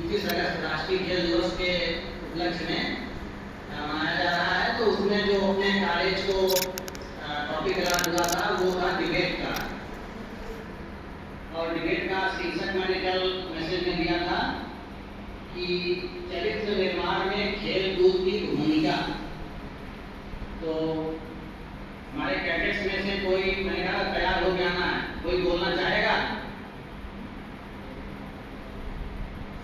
29 अगस्त राष्ट्रीय खेल दिवस के उपलक्ष्य में मनाया जा रहा है। तो उसमें जो अपने कॉलेज को टॉपिक ऐलान हुआ था वो था डिबेट का, और डिबेट का शीर्षक मैंने कल मैसेज में दिया था कि चरित्र निर्माण में खेल कूद की भूमिका। तो हमारे कैडेट्स में से कोई, मैंने कहा तैयार हो के आना है, कोई बोलना चाहेगा?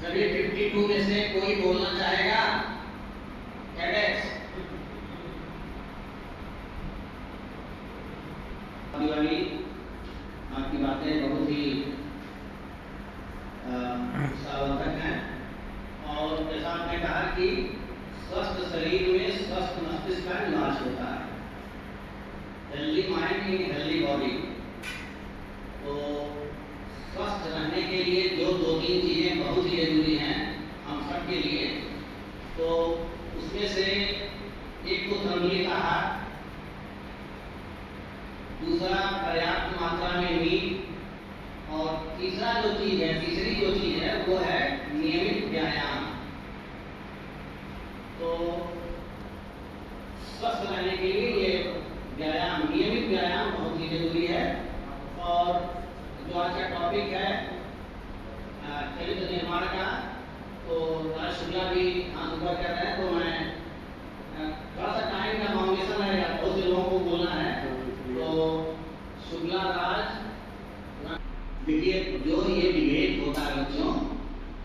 सभी 52 में से कोई बोलना चाहेगा? कैडेट्स वाली आपकी बातें बहुत ही उत्साहवर्धक हैं, और जैसा आपने कहा कि स्वस्थ शरीर में स्वस्थ मस्तिष्क का निवास होता है, healthy mind in healthy body. तो स्वस्थ रहने के लिए जो 2-3 चीज़ें बहुत ही जरूरी हैं हम सब के लिए, तो उसमें से एक तो संतुलित आहार, दूसरा पर्याप्त मात्रा में नींद, और तीसरी जो चीज है वो है नियमित व्यायाम। तो स्वस्थ रहने के लिए ये व्यायाम, नियमित व्यायाम बहुत ही जरूरी है। और जो आज का टॉपिक है चरित्र निर्माण का, तो राज शुक्ला भी हाथ ऊपर कर रहे हैं, तो मैं थोड़ा सा टाइम का फाउंडेशन है, बहुत से लोगों को बोलना है। तो शुक्ला राज, देखिए जो ये डिबेट होता है बच्चों,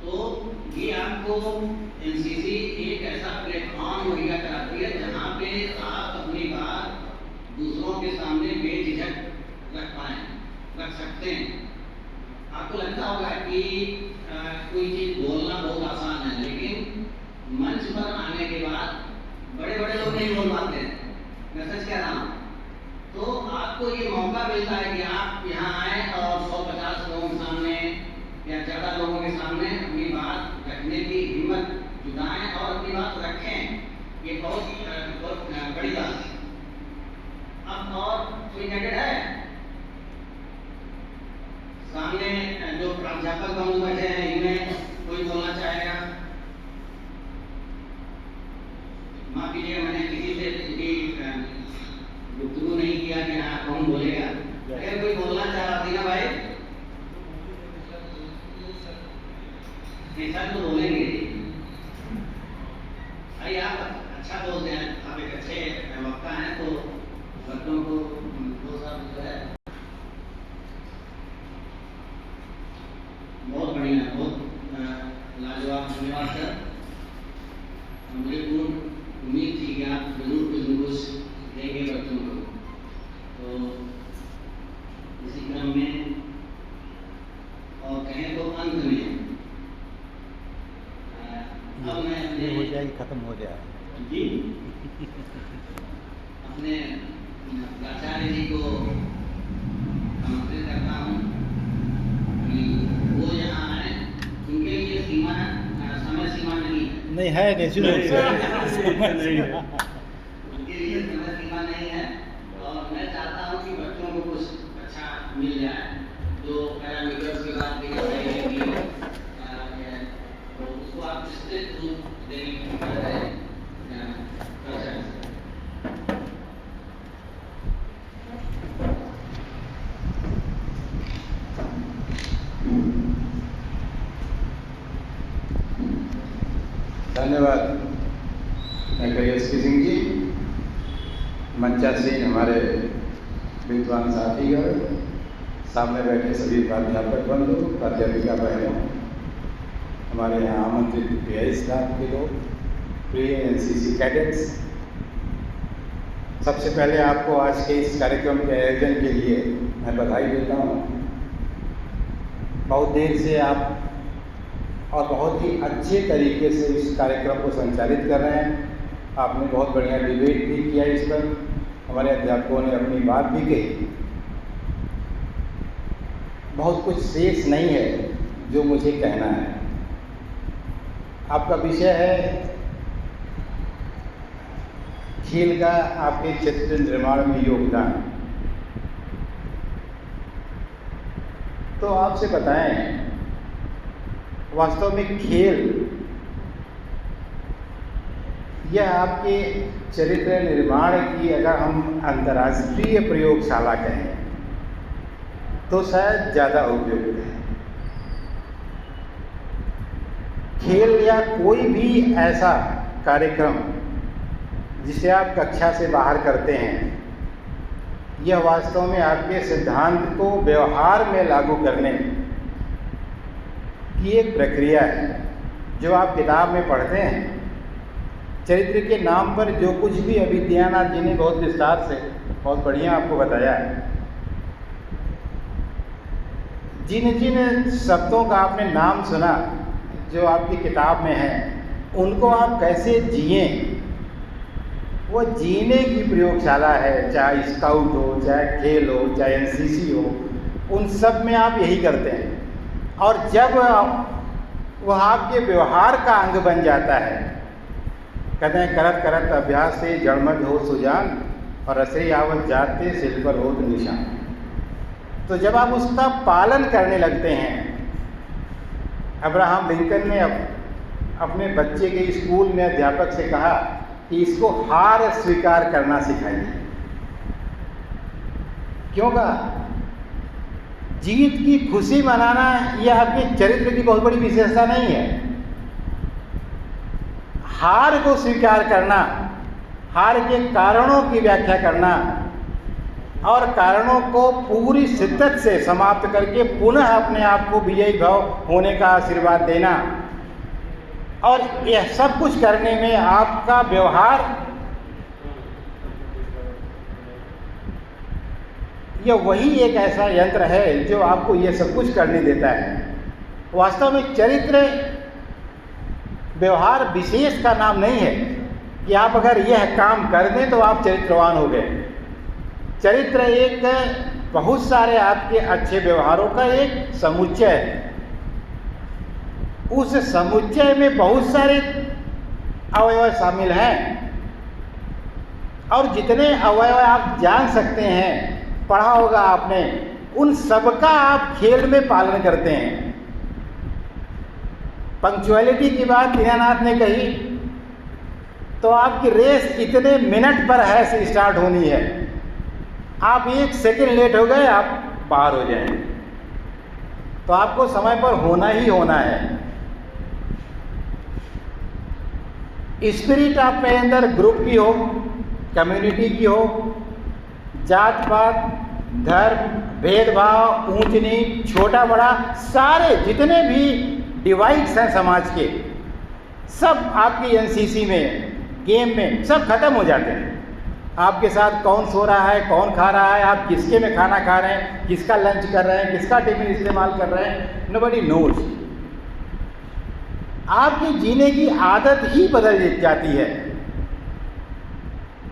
तो ये आपको एनसीसी एक ऐसा प्लेटफॉर्म मुहैया कराती है जहाँ पे आप अपनी बात दूसरों के सामने बेझिझक रख सकते हैं। आपको लगता होगा कि कोई चीज़ बोलना बहुत आसान है, लेकिन मंच पर आने के बाद बड़े बड़े लोग नहीं बोल पाते हैं, मैं सच कह रहा हूँ। तो आपको ये मौका मिलता है कि आप यहाँ आए और 150 लोगों के सामने या ज़्यादा लोगों के सामने अपनी बात रखने की हिम्मत जुटाएं और अपनी बात रखें। ये बहुत बड़ी बात है। अब और कोई कैडेट है सामने? जो प्राध्यापक बंधु बैठे हैं इनमें कोई बोलना चाहेगा? माफ कीजिएगा, मैंने किसी से गुफ्तगू नहीं किया कि हाँ कौन बोलेगा। अगर कोई बोलना चाह रहा थी ना भाई, सर तो बोलेंगे भाई, आप अच्छा बोलते हैं, आप एक अच्छे वक्ता हैं, तो बच्चों को दो सब जो है बहुत बढ़िया, बहुत लाजवाब, धन्यवाद सर। मुझे पूर्ण उम्मीद थी कि आप जरूर कुछ न कुछ देंगे बच्चों को। तो इसी क्रम में और कहें तो अंत में अब मैं अपने हो जाएगी, खत्म हो जाए जी अपने प्राचार्य जी को आमंत्रित करता हूँ कि वो यहाँ आए। उनके लिए समय सीमा नहीं है, निश्चित रूप से नहीं है, उनके लिए समय सीमा नहीं है। और मैं चाहता हूँ कि बच्चों को कुछ अच्छा मिल जाए, जो पैरामीटर्स की बात की जाएगी, तो उसको आप विस्तृत रूप देने की कर रहे हैं। धन्यवाद सिंह जी, मंचासीन हमारे विद्वान साथीगण, सामने बैठे सभी प्राध्यापक बंधु, प्राध्यापिका बहनों, हमारे यहाँ आमंत्रित पीआई स्टाफ के लोग, प्रिय एनसीसी कैडेट्स, सबसे पहले आपको आज के इस कार्यक्रम के आयोजन के लिए मैं बधाई देता हूँ। बहुत देर से आप और बहुत ही अच्छे तरीके से इस कार्यक्रम को संचालित कर रहे हैं। आपने बहुत बढ़िया डिबेट भी किया, इस पर हमारे अध्यापकों ने अपनी बात भी कही। बहुत कुछ शेष नहीं है जो मुझे कहना है। आपका विषय है खेल का आपके चरित्र निर्माण में योगदान। तो आपसे बताएं वास्तव में खेल यह आपके चरित्र निर्माण की अगर हम अंतर्राष्ट्रीय प्रयोगशाला कहें तो शायद ज़्यादा उपयुक्त है। खेल या कोई भी ऐसा कार्यक्रम जिसे आप कक्षा से बाहर करते हैं, यह वास्तव में आपके सिद्धांत को व्यवहार में लागू करने की एक प्रक्रिया है जो आप किताब में पढ़ते हैं। चरित्र के नाम पर जो कुछ भी अभी दयानाथ जी ने बहुत विस्तार से बहुत बढ़िया आपको बताया है, जिन जिन शब्दों का आपने नाम सुना जो आपकी किताब में है, उनको आप कैसे जिए, वो जीने की प्रयोगशाला है। चाहे स्काउट हो, चाहे खेल हो, चाहे एनसीसी हो, उन सब में आप यही करते हैं। और जब वह आपके व्यवहार का अंग बन जाता है, कहते हैं करत करत अभ्यास से जड़मत हो सुजान और रसरी आवत जाते सिल पर हो निशान। तो जब आप उसका पालन करने लगते हैं, अब्राहम लिंकन ने अपने बच्चे के स्कूल में अध्यापक से कहा कि इसको हार स्वीकार करना सिखाइए। क्यों कहा? जीत की खुशी मनाना यह आपके चरित्र की बहुत बड़ी विशेषता नहीं है। हार को स्वीकार करना, हार के कारणों की व्याख्या करना और कारणों को पूरी शिद्दत से समाप्त करके पुनः अपने आप को विजयी भाव होने का आशीर्वाद देना, और यह सब कुछ करने में आपका व्यवहार यह वही एक ऐसा यंत्र है जो आपको यह सब कुछ करने देता है। वास्तव में चरित्र व्यवहार विशेष का नाम नहीं है कि आप अगर यह काम कर दें तो आप चरित्रवान हो गए। चरित्र एक बहुत सारे आपके अच्छे व्यवहारों का एक समुच्चय है। उस समुच्चय में बहुत सारे अवयव शामिल हैं, और जितने अवयव आप जान सकते हैं, पढ़ा होगा आपने, उन सबका आप खेल में पालन करते हैं। पंक्चुअलिटी की बात दीनानाथ ने कही तो आपकी रेस इतने मिनट पर है से स्टार्ट होनी है। आप 1 सेकंड लेट हो गए, आप बाहर हो जाएंगे। तो आपको समय पर होना ही होना है। स्पिरिट आप में अंदर ग्रुप की हो, कम्युनिटी की हो, जात पात, धर्म, भेदभाव, ऊंच नीच, छोटा बड़ा, सारे जितने भी डिवाइड्स हैं समाज के, सब आपकी एनसीसी में, गेम में सब खत्म हो जाते हैं। आपके साथ कौन सो रहा है, कौन खा रहा है, आप किसके में खाना खा रहे हैं, किसका लंच कर रहे हैं, किसका टिफिन इस्तेमाल कर रहे हैं, नोबडी नोज। आपकी जीने की आदत ही बदल जाती है।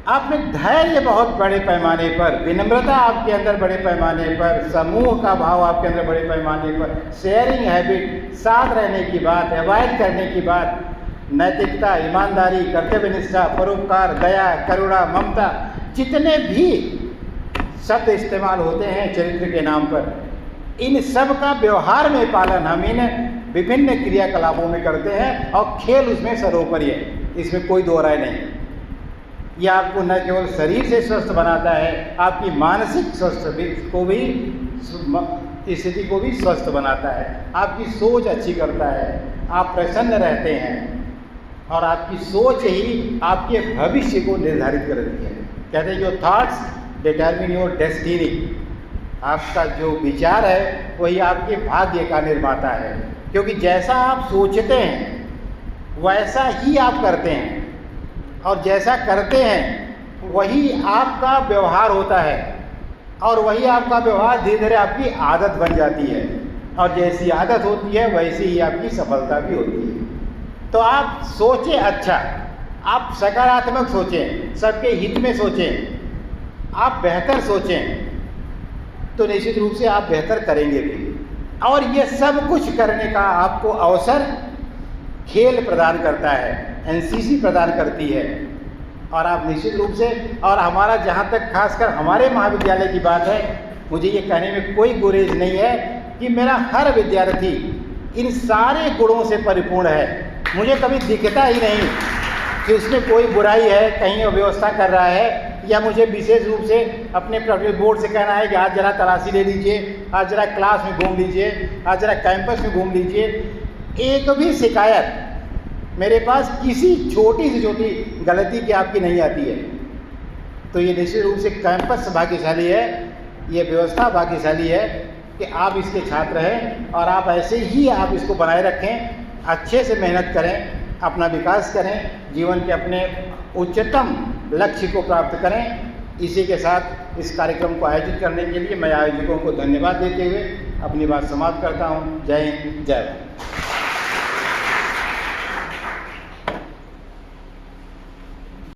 आप में धैर्य बहुत बड़े पैमाने पर, विनम्रता आपके अंदर बड़े पैमाने पर, समूह का भाव आपके अंदर बड़े पैमाने पर, शेयरिंग हैबिट, साथ रहने की बात, अवॉइड करने की बात, नैतिकता, ईमानदारी, कर्तव्यनिष्ठा, परोपकार, दया, करुणा, ममता, जितने भी शब्द इस्तेमाल होते हैं चरित्र के नाम पर, इन सब का व्यवहार में पालन हम इन विभिन्न क्रियाकलापों में करते हैं, और खेल उसमें सर्वोपरि है, इसमें कोई दो राय नहीं। यह आपको न केवल शरीर से स्वस्थ बनाता है, आपकी मानसिक स्वस्थ को भी स्थिति को भी स्वस्थ बनाता है, आपकी सोच अच्छी करता है, आप प्रसन्न रहते हैं, और आपकी सोच ही आपके भविष्य को निर्धारित करती है। कहते हैं your thoughts determine your destiny. आपका जो विचार है वही आपके भाग्य का निर्माता है, क्योंकि जैसा आप सोचते हैं वैसा ही आप करते हैं, और जैसा करते हैं वही आपका व्यवहार होता है, और वही आपका व्यवहार धीरे धीरे आपकी आदत बन जाती है, और जैसी आदत होती है वैसी ही आपकी सफलता भी होती है। तो आप सोचें अच्छा, आप सकारात्मक सोचें, सबके हित में सोचें, आप बेहतर सोचें, तो निश्चित रूप से आप बेहतर करेंगे भी। और ये सब कुछ करने का आपको अवसर खेल प्रदान करता है, एनसीसी प्रदान करती है, और आप निश्चित रूप से, और हमारा जहाँ तक खासकर हमारे महाविद्यालय की बात है, मुझे ये कहने में कोई गुरेज नहीं है कि मेरा हर विद्यार्थी इन सारे गुणों से परिपूर्ण है। मुझे कभी दिखता ही नहीं कि उसमें कोई बुराई है, कहीं अव्यवस्था कर रहा है, या मुझे विशेष रूप से अपने प्राइवेट बोर्ड से कहना है कि आज जरा तलाशी ले लीजिए, आज जरा क्लास में घूम लीजिए, आज जरा कैंपस में घूम लीजिए। एक भी शिकायत मेरे पास किसी छोटी से छोटी गलती की आपकी नहीं आती है। तो ये निश्चित रूप से कैंपस भाग्यशाली है, ये व्यवस्था भाग्यशाली है कि आप इसके छात्र हैं और आप ऐसे ही आप इसको बनाए रखें, अच्छे से मेहनत करें, अपना विकास करें, जीवन के अपने उच्चतम लक्ष्य को प्राप्त करें। इसी के साथ इस कार्यक्रम को आयोजित करने के लिए मैं आयोजकों को धन्यवाद देते हुए अपनी बात समाप्त करता हूँ। जय हिंद, जय भारत।